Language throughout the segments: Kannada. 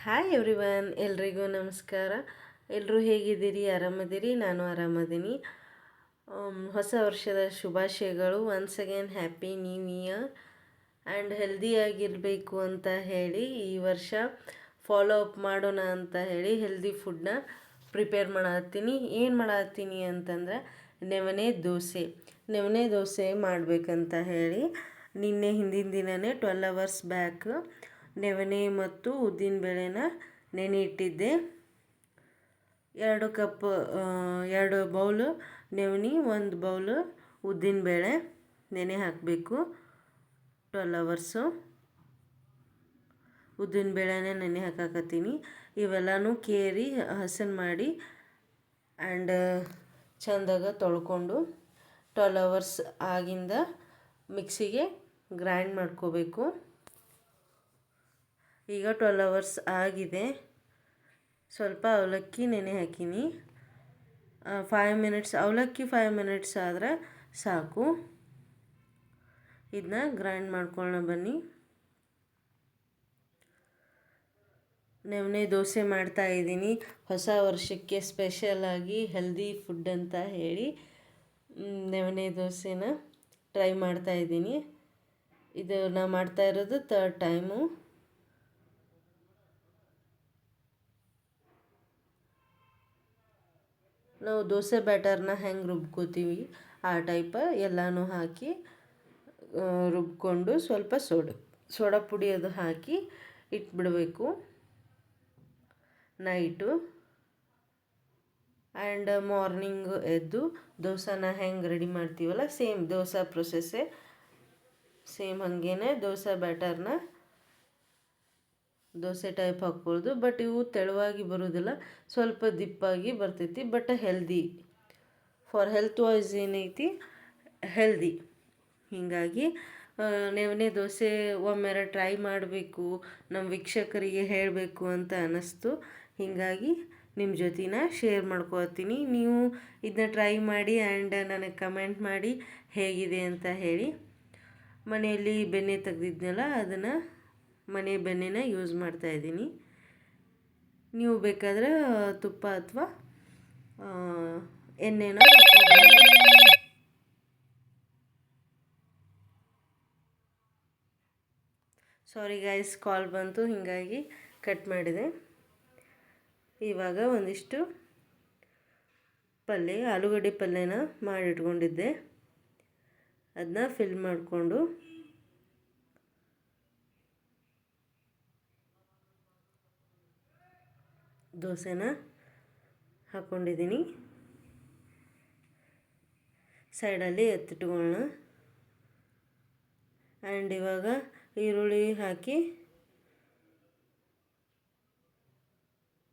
ಹಾಯ್ ಎವ್ರಿವನ್, ಎಲ್ರಿಗೂ ನಮಸ್ಕಾರ. ಎಲ್ಲರೂ ಹೇಗಿದ್ದೀರಿ? ಆರಾಮದಿರಿ? ನಾನು ಆರಾಮದೀನಿ. ಹೊಸ ವರ್ಷದ ಶುಭಾಶಯಗಳು. Once again happy new year and ಹೆಲ್ದಿಯಾಗಿರಬೇಕು ಅಂತ ಹೇಳಿ ಈ ವರ್ಷ ಫಾಲೋ ಅಪ್ ಮಾಡೋಣ ಅಂತ ಹೇಳಿ ಹೆಲ್ದಿ ಫುಡ್ನ ಪ್ರಿಪೇರ್ ಮಾಡತ್ತೀನಿ. ಏನು ಮಾಡತ್ತೀನಿ ಅಂತಂದ್ರೆ ನವಣೆ ದೋಸೆ ಮಾಡಬೇಕಂತ ಹೇಳಿ ನಿನ್ನೆ ಹಿಂದಿನ ದಿನವೇ 12 ಅವರ್ಸ್ ಬ್ಯಾಕ್ ನವಣೆ ಮತ್ತು ಉದ್ದಿನಬೇಳೆನ ನೆನೆ ಇಟ್ಟಿದ್ದೆ. 2 ಕಪ್ 2 ಬೌಲು ನವಣೆ, 1 ಬೌಲು ಉದ್ದಿನಬೇಳೆ ನೆನೆ ಹಾಕಬೇಕು. 12 ಅವರ್ಸು ಉದ್ದಿನಬೇಳೆನೇ ನೆನೆ ಹಾಕಾಕತ್ತೀನಿ. ಇವೆಲ್ಲನೂ ಕೇರಿ ಹಸನ್ ಮಾಡಿ ಆ್ಯಂಡ್ ಚೆಂದಾಗ ತೊಳ್ಕೊಂಡು 12 ಅವರ್ಸ್ ಆಗಿಂದ ಮಿಕ್ಸಿಗೆ ಗ್ರೈಂಡ್ ಮಾಡ್ಕೋಬೇಕು. ಈಗ 12 ಅವರ್ಸ್ ಆಗಿದೆ. ಸ್ವಲ್ಪ ಅವಲಕ್ಕಿ ನೆನೆ ಹಾಕೀನಿ. 5 ಮಿನಿಟ್ಸ್ ಅವಲಕ್ಕಿ 5 ಮಿನಿಟ್ಸ್ ಆದರೆ ಸಾಕು. ಇದನ್ನ ಗ್ರೈಂಡ್ ಮಾಡ್ಕೊಳ್ಳೋಣ ಬನ್ನಿ. ನವಣೆ ದೋಸೆ ಮಾಡ್ತಾಯಿದ್ದೀನಿ ಹೊಸ ವರ್ಷಕ್ಕೆ ಸ್ಪೆಷಲಾಗಿ ಹೆಲ್ದಿ ಫುಡ್ ಅಂತ ಹೇಳಿ ನವಣೆ ದೋಸೆನ ಟ್ರೈ ಮಾಡ್ತಾಯಿದ್ದೀನಿ. ಇದು ನಾನು ಮಾಡ್ತಾ ಇರೋದು 3rd ಟೈಮು. ನಾವು ದೋಸೆ ಬ್ಯಾಟರ್ನ ಹೆಂಗೆ ರುಬ್ಕೋತೀವಿ ಆ ಟೈಪ ಎಲ್ಲನೂ ಹಾಕಿ ರುಬ್ಕೊಂಡು ಸ್ವಲ್ಪ ಸೋಡಾ ಪುಡಿ ಅದು ಹಾಕಿ ಇಟ್ಬಿಡಬೇಕು ನೈಟು. ಆ್ಯಂಡ್ ಮಾರ್ನಿಂಗ್ ಎದ್ದು ದೋಸೆನ ಹೆಂಗೆ ರೆಡಿ ಮಾಡ್ತೀವಲ್ಲ ಸೇಮ್ ದೋಸೆ ಪ್ರೊಸೆಸ್ಸೇ ಸೇಮ್ ಹಾಗೇನೆ ದೋಸೆ ಬ್ಯಾಟರ್ನ ದೋಸೆ ಟೈಪ್ ಹಾಕ್ಕೊಳ್ದು. ಬಟ್ ಇವು ತೆಳುವಾಗಿ ಬರೋದಿಲ್ಲ, ಸ್ವಲ್ಪ ದಿಪ್ಪಾಗಿ ಬರ್ತೈತಿ. But healthy for health wise ಏನೈತಿ ಹೆಲ್ದಿ. ಹೀಗಾಗಿ ನವಣೆ ದೋಸೆ ಒಮ್ಮೆರ ಟ್ರೈ ಮಾಡಬೇಕು, ನಮ್ಮ ವೀಕ್ಷಕರಿಗೆ ಹೇಳಬೇಕು ಅಂತ ಅನ್ನಿಸ್ತು. ಹೀಗಾಗಿ ನಿಮ್ಮ ಜೊತೆನ ಶೇರ್ ಮಾಡ್ಕೊಳ್ತೀನಿ. ನೀವು ಇದನ್ನ ಟ್ರೈ ಮಾಡಿ ಆ್ಯಂಡ್ ನನಗೆ ಕಮೆಂಟ್ ಮಾಡಿ ಹೇಗಿದೆ ಅಂತ ಹೇಳಿ. ಮನೆಯಲ್ಲಿ ಬೆಣ್ಣೆ ತೆಗೆದಿದ್ನಲ್ಲ ಅದನ್ನು ಮನೆ ಬೆಣ್ಣೆನ ಯೂಸ್ ಮಾಡ್ತಾಯಿದ್ದೀನಿ. ನೀವು ಬೇಕಾದರೆ ತುಪ್ಪ ಅಥವಾ ಎಣ್ಣೆನ ಸಾರಿ ಗೈಸ್, ಕಾಲ್ ಬಂತು, ಹೀಗಾಗಿ ಕಟ್ ಮಾಡಿದೆ. ಇವಾಗ ಒಂದಿಷ್ಟು ಆಲೂಗಡ್ಡೆ ಪಲ್ಯನ ಮಾಡಿಟ್ಕೊಂಡಿದ್ದೆ, ಅದನ್ನ ಫಿಲ್ ಮಾಡಿಕೊಂಡು ದೋಸೆನ ಹಾಕ್ಕೊಂಡಿದ್ದೀನಿ. ಸೈಡಲ್ಲಿ ಎತ್ತಿಟ್ಕೊಳ್ಳೋಣ. ಆ್ಯಂಡ್ ಇವಾಗ ಈರುಳ್ಳಿ ಹಾಕಿ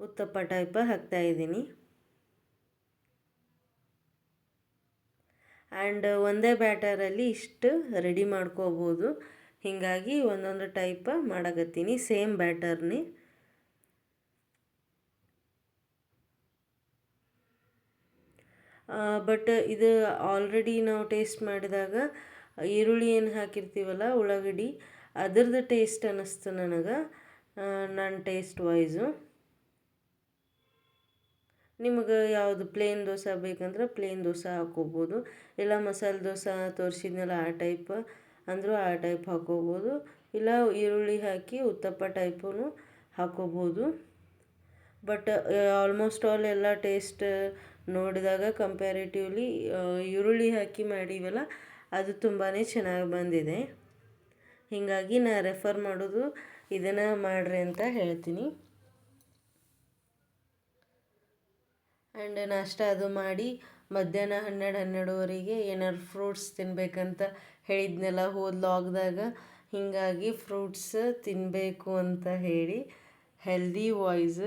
ಉತ್ತಪ್ಪ ಟೈಪ ಹಾಕ್ತಾಯಿದ್ದೀನಿ. ಆ್ಯಂಡ್ ಒಂದೇ ಬ್ಯಾಟರಲ್ಲಿ ಇಷ್ಟು ರೆಡಿ ಮಾಡ್ಕೋಬೋದು. ಹೀಗಾಗಿ ಒಂದೊಂದು ಟೈಪ ಮಾಡಕತ್ತೀನಿ ಸೇಮ್ ಬ್ಯಾಟರ್ನೇ. ಬಟ್ ಇದು ಆಲ್ರೆಡಿ ನಾವು ಟೇಸ್ಟ್ ಮಾಡಿದಾಗ ಈರುಳ್ಳಿ ಏನು ಹಾಕಿರ್ತೀವಲ್ಲ ಉಳ್ಳಾಗಡ್ಡಿ ಅದರದ್ದು ಟೇಸ್ಟ್ ಅನ್ನಿಸ್ತು ನನಗೆ, ನನ್ನ ಟೇಸ್ಟ್ ವೈಸು. ನಿಮಗೆ ಯಾವುದು ಪ್ಲೇನ್ ದೋಸೆ ಬೇಕಂದ್ರೆ ಪ್ಲೇನ್ ದೋಸೆ ಹಾಕ್ಕೋಬೋದು, ಇಲ್ಲ ಮಸಾಲೆ ದೋಸೆ ತೋರಿಸಿದ್ನಲ್ಲ ಆ ಟೈಪ್ ಅಂದರೂ ಆ ಟೈಪ್ ಹಾಕ್ಕೋಬೋದು, ಇಲ್ಲ ಈರುಳ್ಳಿ ಹಾಕಿ ಉತ್ತಪ್ಪ ಟೈಪೂ ಹಾಕ್ಕೋಬೋದು. ಬಟ್ ಆಲ್ಮೋಸ್ಟ್ ಆಲ್ ಎಲ್ಲ ಟೇಸ್ಟ್ ನೋಡಿದಾಗ ಕಂಪ್ಯಾರಿಟಿವ್ಲಿ ಈರುಳ್ಳಿ ಹಾಕಿ ಮಾಡೀವಲ್ಲ ಅದು ತುಂಬಾ ಚೆನ್ನಾಗಿ ಬಂದಿದೆ. ಹೀಗಾಗಿ ನಾನು ರೆಫರ್ ಮಾಡೋದು ಇದನ್ನು ಮಾಡ್ರಿ ಅಂತ ಹೇಳ್ತೀನಿ. ಆ್ಯಂಡ್ ನಾಷ್ಟ ಅದು ಮಾಡಿ ಮಧ್ಯಾಹ್ನ 12-12:30 ಏನಾದ್ರು ಫ್ರೂಟ್ಸ್ ತಿನ್ನಬೇಕಂತ ಹೇಳಿದ್ನೆಲ್ಲ ಹೋದ ಲಾಗ್ದಾಗ. ಹೀಗಾಗಿ ಫ್ರೂಟ್ಸ್ ತಿನ್ನಬೇಕು ಅಂತ ಹೇಳಿ ಹೆಲ್ದಿ ವಾಯ್ಸ್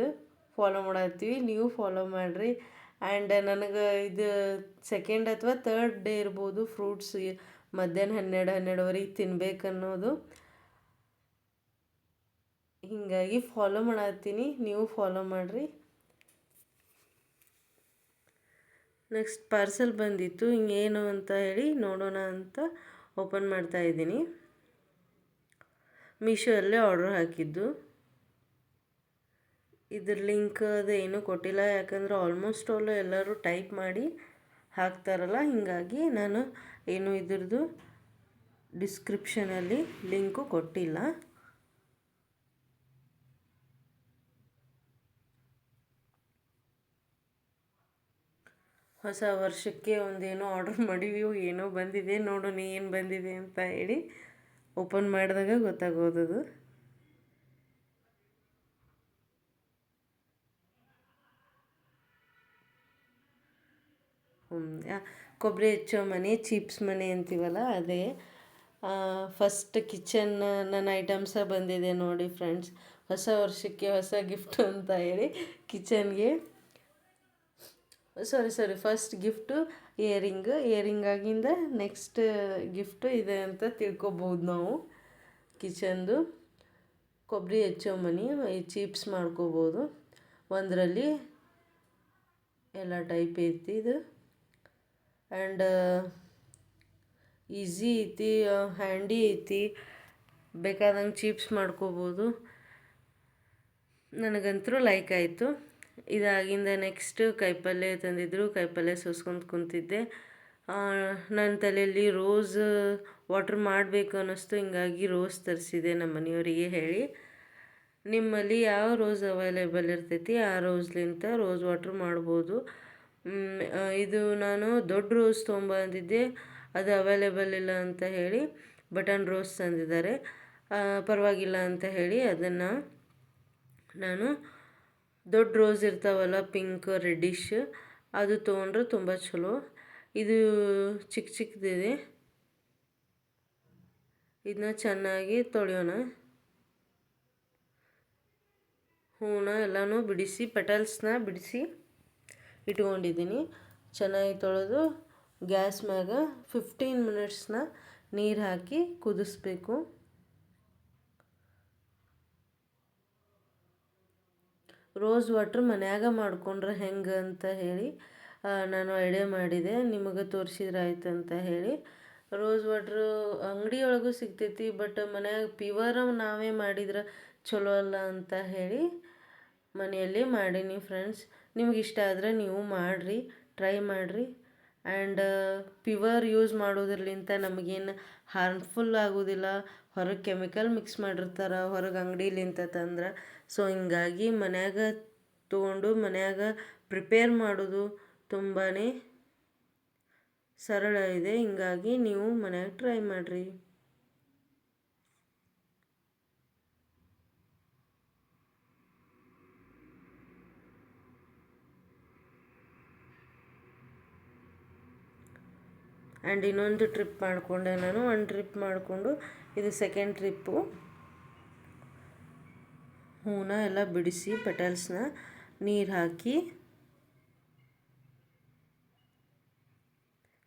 ಫಾಲೋ ಮಾಡತ್ತೀವಿ. ನೀವು ಫಾಲೋ ಮಾಡಿರಿ. ಆ್ಯಂಡ್ ನನಗೆ ಇದು 2nd ಅಥವಾ 3rd ಡೇ ಇರ್ಬೋದು ಫ್ರೂಟ್ಸ್ ಮಧ್ಯಾಹ್ನ 12-12:30 ತಿನ್ಬೇಕನ್ನೋದು. ಹೀಗಾಗಿ ಫಾಲೋ ಮಾಡತ್ತೀನಿ, ನೀವು ಫಾಲೋ ಮಾಡಿರಿ. ನೆಕ್ಸ್ಟ್ ಪಾರ್ಸೆಲ್ ಬಂದಿತ್ತು, ಹಿಂಗೇನು ಅಂತ ಹೇಳಿ ನೋಡೋಣ ಅಂತ ಓಪನ್ ಮಾಡ್ತಾಯಿದ್ದೀನಿ. ಮೀಶೋಲ್ಲೇ ಆರ್ಡ್ರ್ ಹಾಕಿದ್ದು. ಇದ್ರ ಲಿಂಕ್ ಅದು ಏನೂ ಕೊಟ್ಟಿಲ್ಲ, ಯಾಕಂದ್ರೆ ಆಲ್ಮೋಸ್ಟ್ ಆಲ್ ಎಲ್ಲರೂ ಟೈಪ್ ಮಾಡಿ ಹಾಕ್ತಾರಲ್ಲ, ಹೀಗಾಗಿ ನಾನು ಏನು ಇದ್ರದ್ದು ಡಿಸ್ಕ್ರಿಪ್ಷನಲ್ಲಿ ಲಿಂಕು ಕೊಟ್ಟಿಲ್ಲ. ಹೊಸ ವರ್ಷಕ್ಕೆ ಒಂದೇನೋ ಆರ್ಡ್ರ್ ಮಾಡೀವಿ, ಏನೋ ಬಂದಿದೆ, ನೋಡೋಣ ಏನು ಬಂದಿದೆ ಅಂತ ಹೇಳಿ ಓಪನ್ ಮಾಡಿದಾಗ ಗೊತ್ತಾಗೋದದು. ಕೊಬ್ಬರಿ ಹೆಚ್ಚೋ ಮನೆ, ಚಿಪ್ಸ್ ಮನೆ ಅಂತೀವಲ್ಲ ಅದೇ. ಫಸ್ಟ್ ಕಿಚನ್ ನನ್ನ ಐಟಮ್ಸ ಬಂದಿದೆ ನೋಡಿ ಫ್ರೆಂಡ್ಸ್. ಹೊಸ ವರ್ಷಕ್ಕೆ ಹೊಸ ಗಿಫ್ಟು ಅಂತ ಹೇಳಿ ಕಿಚನ್ಗೆ ಫಸ್ಟ್ ಗಿಫ್ಟು ಇಯರಿಂಗ್ ಆಗಿಂದ ನೆಕ್ಸ್ಟ್ ಗಿಫ್ಟು ಇದೆ ಅಂತ ತಿಳ್ಕೊಬೋದು ನಾವು. ಕಿಚನ್ದು ಕೊಬ್ಬರಿ ಹೆಚ್ಚೋ ಮನೆ, ಈ ಚಿಪ್ಸ್ ಮಾಡ್ಕೋಬೋದು. ಒಂದರಲ್ಲಿ ಎಲ್ಲ ಟೈಪ್ ಐತಿ ಇದು. ಆ್ಯಂಡ್ ಈಸಿ ಐತಿ, ಹ್ಯಾಂಡಿ ಐತಿ, ಬೇಕಾದಂಗೆ ಚಿಪ್ಸ್ ಮಾಡ್ಕೋಬೋದು. ನನಗಂತೂ ಲೈಕ್ ಆಯಿತು. ಇದಾಗಿಂದ ನೆಕ್ಸ್ಟ್ ಕಾಯಿಪಲ್ಯ ತಂದಿದ್ದರು, ಕಾಯಿಪಲ್ಯ ಸೋಸ್ಕೊಂಡು ಕುಂತಿದ್ದೆ. ನನ್ನ ತಲೆಯಲ್ಲಿ ರೋಸ್ ವಾಟ್ರ್ ಮಾಡಬೇಕು ಅನ್ನಿಸ್ತು, ಹಿಂಗಾಗಿ ರೋಸ್ ತರಿಸಿದೆ ನಮ್ಮ ಮನೆಯವರಿಗೆ ಹೇಳಿ. ನಿಮ್ಮಲ್ಲಿ ಯಾವ ರೋಸ್ ಅವೈಲೇಬಲ್ ಇರ್ತೈತಿ ಆ ರೋಸ್ಲಿಂತ ರೋಸ್ ವಾಟ್ರ್ ಮಾಡ್ಬೋದು. ಇದು ನಾನು ದೊಡ್ಡ ರೋಸ್ ತೊಗೊಂಬಂದಿದ್ದೆ, ಅದು ಅವೈಲೇಬಲ್ ಇಲ್ಲ ಅಂತ ಹೇಳಿ ಬಟನ್ ರೋಸ್ ತಂದಿದ್ದಾರೆ. ಪರವಾಗಿಲ್ಲ ಅಂತ ಹೇಳಿ ಅದನ್ನು ನಾನು ದೊಡ್ಡ ರೋಸ್ ಇರ್ತಾವಲ್ಲ ಪಿಂಕ್ ರೆಡ್ಡಿಶ್, ಅದು ತೊಗೊಂಡ್ರೆ ತುಂಬ ಚಲೋ. ಇದು ಚಿಕ್ಕ ಚಿಕ್ಕದಿದೆ, ಇದನ್ನ ಚೆನ್ನಾಗಿ ತೊಳೆಯೋಣ. ಹೂವನ್ನ ಎಲ್ಲನೂ ಬಿಡಿಸಿ, ಪೆಟಲ್ಸ್ನ ಬಿಡಿಸಿ ಇಟ್ಕೊಂಡಿದ್ದೀನಿ. ಚೆನ್ನಾಗಿ ತೊಳೆದು ಗ್ಯಾಸ್ ಮ್ಯಾಗ 15 ಮಿನಿಟ್ಸ್ನ ನೀರು ಹಾಕಿ ಕುದಿಸ್ಬೇಕು. ರೋಸ್ ವಾಟ್ರ್ ಮನ್ಯಾಗ ಮಾಡ್ಕೊಂಡ್ರೆ ಹೆಂಗೆ ಅಂತ ಹೇಳಿ ನಾನು ಐಡಿಯಾ ಮಾಡಿದೆ, ನಿಮಗೆ ತೋರಿಸಿದ್ರೆ ಆಯ್ತು ಅಂತ ಹೇಳಿ. ರೋಸ್ ವಾಟ್ರು ಅಂಗಡಿಯೊಳಗೂ ಸಿಗ್ತೈತಿ, ಬಟ್ ಮನ್ಯಾಗ ಪ್ಯೂರ್ ನಾವೇ ಮಾಡಿದ್ರೆ ಚಲೋ ಅಲ್ಲ ಅಂತ ಹೇಳಿ ಮನೆಯಲ್ಲಿ ಮಾಡೀನಿ ಫ್ರೆಂಡ್ಸ್. ನಿಮ್ಗೆ ಇಷ್ಟ ಆದರೆ ನೀವು ಮಾಡಿರಿ, ಟ್ರೈ ಮಾಡಿರಿ. ಆ್ಯಂಡ್ ಪ್ಯೂರ್ ಯೂಸ್ ಮಾಡೋದ್ರಲಿಂತ ನಮಗೇನು ಹಾರ್ಮ್ಫುಲ್ ಆಗೋದಿಲ್ಲ. ಹೊರಗೆ ಕೆಮಿಕಲ್ ಮಿಕ್ಸ್ ಮಾಡಿರ್ತಾರೆ ಹೊರಗೆ ಅಂಗಡಿಲಿಂತ ತಂದ್ರೆ. ಸೊ ಹಿಂಗಾಗಿ ಮನ್ಯಾಗ ತೊಗೊಂಡು ಮನ್ಯಾಗ ಪ್ರಿಪೇರ್ ಮಾಡೋದು ತುಂಬಾ ಸರಳ ಇದೆ. ಹಿಂಗಾಗಿ ನೀವು ಮನ್ಯಾಗ ಟ್ರೈ ಮಾಡಿರಿ. ಆ್ಯಂಡ್ ಇನ್ನೊಂದು ಟ್ರಿಪ್ ಮಾಡಿಕೊಂಡೆ ನಾನು. ಒಂದು ಟ್ರಿಪ್ ಮಾಡಿಕೊಂಡು ಇದು ಸೆಕೆಂಡ್ ಟ್ರಿಪ್ಪು. ಹೂವನ್ನ ಎಲ್ಲ ಬಿಡಿಸಿ ಪೆಟಲ್ಸ್ನ ನೀರು ಹಾಕಿ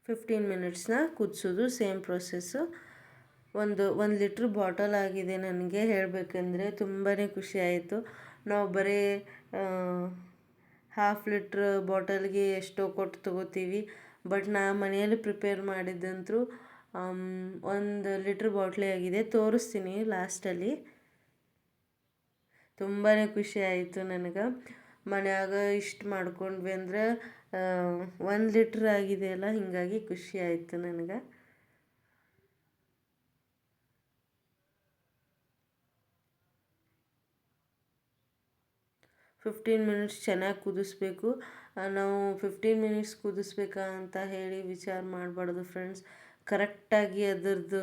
15 ಮಿನಿಟ್ಸ್ನ ಕುದಿಸೋದು. Same process. ಒಂದು ಲೀಟ್ರ್ ಬಾಟಲ್ ಆಗಿದೆ ನನಗೆ. ಹೇಳಬೇಕಂದ್ರೆ ತುಂಬಾ ಖುಷಿ ಆಯಿತು. ನಾವು ಬರೀ ಹಾಫ್ ಲೀಟ್ರ್ ಬಾಟಲ್ಗೆ ಎಷ್ಟೋ ಕೊಟ್ಟು ತೊಗೋತೀವಿ, ಬಟ್ ನಾ ಮನೆಯಲ್ಲಿ ಪ್ರಿಪೇರ್ ಮಾಡಿದ್ದಂತೂ 1 ಲೀಟ್ರ್ ಬಾಟ್ಲಿ ಆಗಿದೆ. ತೋರಿಸ್ತೀನಿ ಲಾಸ್ಟಲ್ಲಿ. ತುಂಬಾ ಖುಷಿ ಆಯಿತು ನನಗೆ. ಮನ್ಯಾಗ ಇಷ್ಟು ಮಾಡ್ಕೊಂಡ್ವಿ ಅಂದ್ರೆ 1 ಲೀಟ್ರ್ ಆಗಿದೆಯಲ್ಲ, ಹೀಗಾಗಿ ಖುಷಿ ಆಯಿತು ನನಗೆ. ಫಿಫ್ಟೀನ್ ಮಿನಿಟ್ಸ್ ಚೆನ್ನಾಗಿ ಕುದಿಸ್ಬೇಕು. ನಾವು 15 ಮಿನಿಟ್ಸ್ ಕುದಿಸ್ಬೇಕಾ ಅಂತ ಹೇಳಿ ವಿಚಾರ ಮಾಡಬಾರ್ದು ಫ್ರೆಂಡ್ಸ್. ಕರೆಕ್ಟಾಗಿ ಅದರದ್ದು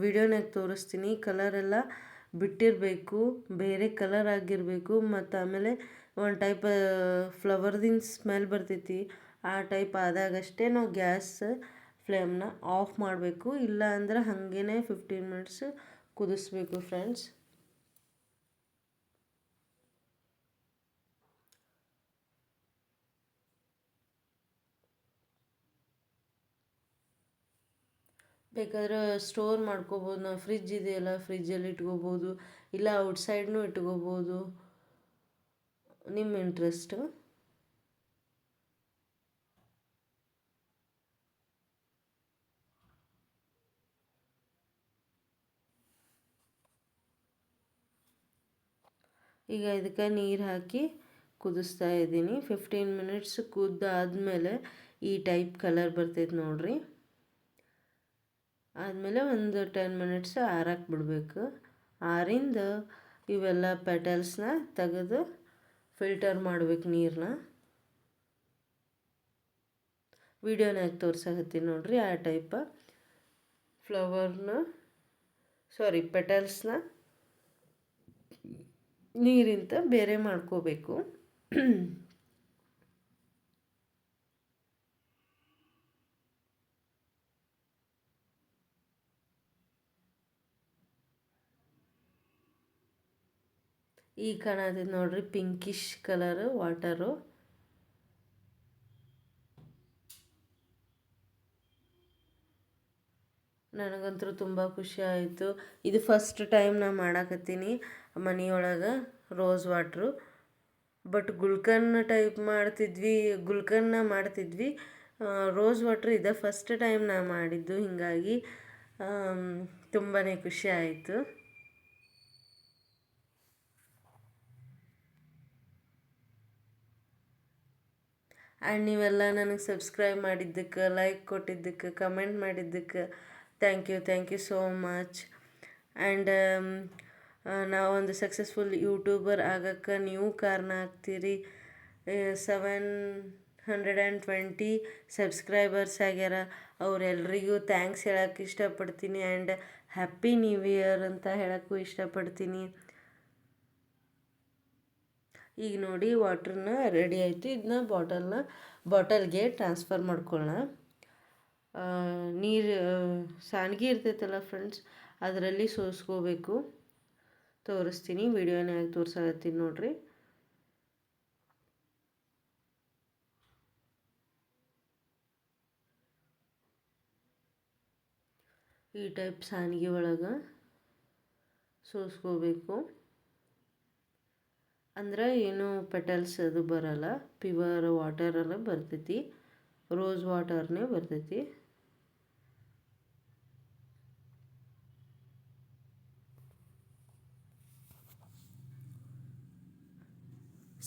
ವಿಡಿಯೋನಾಗ ತೋರಿಸ್ತೀನಿ. ಕಲರೆಲ್ಲ ಬಿಟ್ಟಿರಬೇಕು, ಬೇರೆ ಕಲರ್ ಆಗಿರಬೇಕು. ಮತ್ತು ಆಮೇಲೆ ಒಂದು ಟೈಪ್ ಫ್ಲವರ್ದಿನ ಸ್ಮೆಲ್ ಬರ್ತೈತಿ. ಆ ಟೈಪ್ ಆದಾಗಷ್ಟೇ ನಾವು ಗ್ಯಾಸ್ ಫ್ಲೇಮ್ನ ಆಫ್ ಮಾಡಬೇಕು. ಇಲ್ಲ ಅಂದ್ರೆ ಹಾಗೇ 15 ಮಿನಿಟ್ಸ್ ಕುದಿಸ್ಬೇಕು ಫ್ರೆಂಡ್ಸ್. ಬೇಕಾದ್ರೆ ಸ್ಟೋರ್ ಮಾಡ್ಕೋಬೋದು. ನಾವು ಫ್ರಿಜ್ ಇದೆಯಲ್ಲ, ಫ್ರಿಜ್ಜಲ್ಲಿ ಇಟ್ಕೋಬೋದು, ಇಲ್ಲ ಔಟ್ಸೈಡ್ನೂ ಇಟ್ಕೋಬೋದು, ನಿಮ್ಮ ಇಂಟ್ರೆಸ್ಟು. ಈಗ ಇದಕ್ಕೆ ನೀರು ಹಾಕಿ ಕುದಿಸ್ತಾ ಇದ್ದೀನಿ. 15 ಮಿನಿಟ್ಸ್ ಕುದ್ದಾದಮೇಲೆ ಈ ಟೈಪ್ ಕಲರ್ ಬರ್ತೈತೆ ನೋಡ್ರಿ. ಆದಮೇಲೆ ಒಂದು 10 ಮಿನಿಟ್ಸ್ ಆರಕ್ಕೆ ಬಿಡಬೇಕು. ಆರಿಂದ ಇವೆಲ್ಲ ಪೆಟಲ್ಸ್ನ ತೆಗೆದು ಫಿಲ್ಟರ್ ಮಾಡ್ಬೇಕು ನೀರನ್ನ. ವಿಡಿಯೋನಾಗ ತೋರ್ಸಕತ್ತೀನಿ ನೋಡ್ರಿ. ಆ ಟೈಪ ಪೆಟಲ್ಸ್ನ ನೀರಿಂತ ಬೇರೆ ಮಾಡ್ಕೋಬೇಕು. ಈಗ ಕಾಣತೈತೆ ನೋಡ್ರಿ ಪಿಂಕಿಶ್ ಕಲರು ವಾಟರು. ನನಗಂತೂ ತುಂಬ ಖುಷಿ ಆಯಿತು. ಇದು ಫಸ್ಟ್ ಟೈಮ್ ನಾ ಮಾಡಾಕತ್ತೀನಿ ಮನೆಯೊಳಗೆ ರೋಸ್ ವಾಟ್ರು. ಬಟ್ ಗುಲ್ಕನ್ನ ಮಾಡ್ತಿದ್ವಿ. ರೋಸ್ ವಾಟ್ರ್ ಇದೆ ಫಸ್ಟ್ ಟೈಮ್ ನಾ ಮಾಡಿದ್ದು. ಹೀಗಾಗಿ ತುಂಬಾ ಖುಷಿ ಆಯಿತು. ಆ್ಯಂಡ್ ನೀವೆಲ್ಲ ನನಗೆ ಸಬ್ಸ್ಕ್ರೈಬ್ ಮಾಡಿದ್ದಕ್ಕೆ, ಲೈಕ್ ಕೊಟ್ಟಿದ್ದಕ್ಕೆ, ಕಮೆಂಟ್ ಮಾಡಿದ್ದಕ್ಕೆ thank you so much. And ನಾವೊಂದು ಸಕ್ಸಸ್ಫುಲ್ ಯೂಟ್ಯೂಬರ್ ಆಗೋಕ್ಕೆ ನೀವು ಕಾರಣ ಆಗ್ತೀರಿ. 720 ಸಬ್ಸ್ಕ್ರೈಬರ್ಸ್ ಆಗ್ಯಾರ. ಅವರೆಲ್ರಿಗೂ ಥ್ಯಾಂಕ್ಸ್ ಹೇಳೋಕ್ಕೆ ಇಷ್ಟಪಡ್ತೀನಿ. ಆ್ಯಂಡ್ ಹ್ಯಾಪಿ ನ್ಯೂ ಇಯರ್ ಅಂತ ಹೇಳೋಕ್ಕೂ ಇಷ್ಟಪಡ್ತೀನಿ. ಈಗ ನೋಡಿ ವಾಟ್ರನ್ನ ರೆಡಿ ಆಯಿತು. ಇದನ್ನ ಬಾಟಲ್ಗೆ ಟ್ರಾನ್ಸ್ಫರ್ ಮಾಡ್ಕೊಳ್ಳೋಣ. ನೀರು ಸಾನ್ಗಿ ಇರ್ತೈತಲ್ಲ ಫ್ರೆಂಡ್ಸ್, ಅದರಲ್ಲಿ ಸೋಸ್ಕೋಬೇಕು. ತೋರಿಸ್ತೀನಿ, ವಿಡಿಯೋನಾಗ ತೋರ್ಸಕತ್ತೀನಿ ನೋಡ್ರಿ. ಈ ಟೈಪ್ ಸಾನ್ಗಿ ಒಳಗೆ ಸೋಸ್ಕೋಬೇಕು. ಅಂದ್ರೆ ಏನು ಪೆಟಲ್ಸ್ ಅದು ಬರಲ್ಲ, ಪ್ಯೂರ್ ವಾಟರಲ್ಲ ಬರ್ತೈತಿ, ರೋಸ್ ವಾಟರ್ನೇ ಬರ್ತೈತಿ.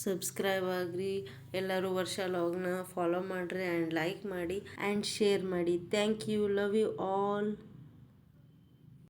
ಸಬ್ಸ್ಕ್ರೈಬ್ ಆಗ್ರಿ ಎಲ್ಲರೂ. ವರ್ಷ ಲಾಗ್ನ ಫಾಲೋ ಮಾಡಿರಿ ಆ್ಯಂಡ್ ಲೈಕ್ ಮಾಡಿ ಆ್ಯಂಡ್ ಶೇರ್ ಮಾಡಿ. Thank you, love you all.